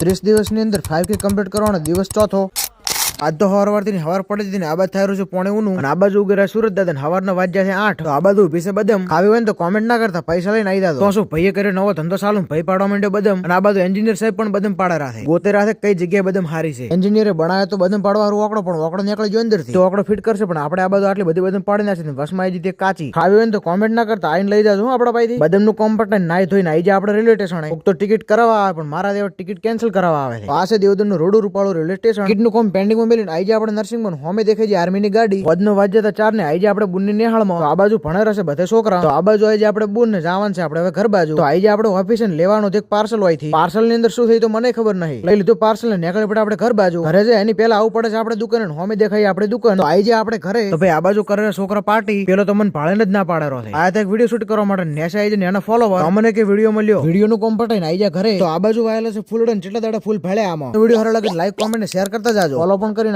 30 દિવસની અંદર 5K complete કરવાનો દિવસ ચોથો. આજ તો હવારથી હવાર પડી હતી ને આ બાજુ થાય રહ્યું છે પોણે ઊનું અને આ બાજુ ઉગેરા સુરત દાદા હવારના વાગ્યા છે 8. તો આ બાજુ ઉભી છે બદમ ખાવી હોય ને તો કોમેન્ટ ના કરતા પૈસા લઈને આવી દાદો. તો શું ભાઈએ કર્યો નવો ધંધો ચાલુ ભાઈ પાડવા માંડ્યો બદમ અને આ બાજુ એન્જિનિયર સાહેબ પણ બદમ પાડા રાખે ગોતે રાખે કઈ જગ્યાએ બદમ હારી છે. એન્જિનિયરે બનાવ્યો તો બદમ પાડવા વાળું ઓકડો પણ ઓકડો નીકળી ગયો અંદરથી તો ઓકડો ફિટ કરશે પણ આપણે આ બાજુ આટલી બધી બદમ પાડી નાખી બસમાં આવી જતી કાચી ખાવી હોય ને તો કોમેન્ટ ના કરતા આઈને લઈ જાજો આપડા ભાઈ બદમ નું કોમ્પટ નાઈ ધોઈને આવી જાય આપણે રેલવે સ્ટેશન તો ટિકિટ કરાવવા આવે પણ મારા દેવા ટિકિટ કેન્સલ કરાવવા આવે છે. આ છે દેવદર નું રોડ રૂપાળું રેલવે સ્ટેશન ટિકિટ નું કોમ પેન્ડિંગ માં મેલીને આવી જાય આપણે નરસિંહમાં હોમે દેખાય છે આર્મી ની ગાડી વધનો વાજ્યા 4 ને આવી જાય આપણે બુન ની નેહાળમાં તો આ બાજુ ભણેર હશે બધે છોકરા તો આ બાજુ આવી જાય આપણે બુન ને જવાનું છે આપણે હવે ઘર બાજુ તો આવી જાય આપણે ઓફિસ ને લેવાનું એક પાર્સલ હોય થી પાર્સલ ની અંદર શું થઈ તો મને ખબર નહીં લઈ લીધું પાર્સલ ને નીકળી પડે આપણે ઘર બાજુ ઘરે જાય એની પહેલા આવું પડે છે આપણે દુકાન હોમે દેખાય આપણે દુકાન તો આવી જાય આપણે ઘરે તો ભાઈ આ બાજુ કરે છોકરા પાર્ટી પેલો તો મને ભાળે જ ના પાડે રહ્યો છે આ એક વિડીયો શૂટ કરવા માટે નેસા આવી જાય એના ફોલોવર અમને કે વિડીયો મળ્યો વિડીયો નું કોમ પટાઈને આવી જાય ઘરે તો આ બાજુ આવેલા છે ફૂલડન કેટલા દાડા ફૂલ ભાળે આમાં વિડીયો સારો લાગે લાઈક કોમેન્ટ ને શેર કરતા જાજો ફોલો પણ કરી નાખો.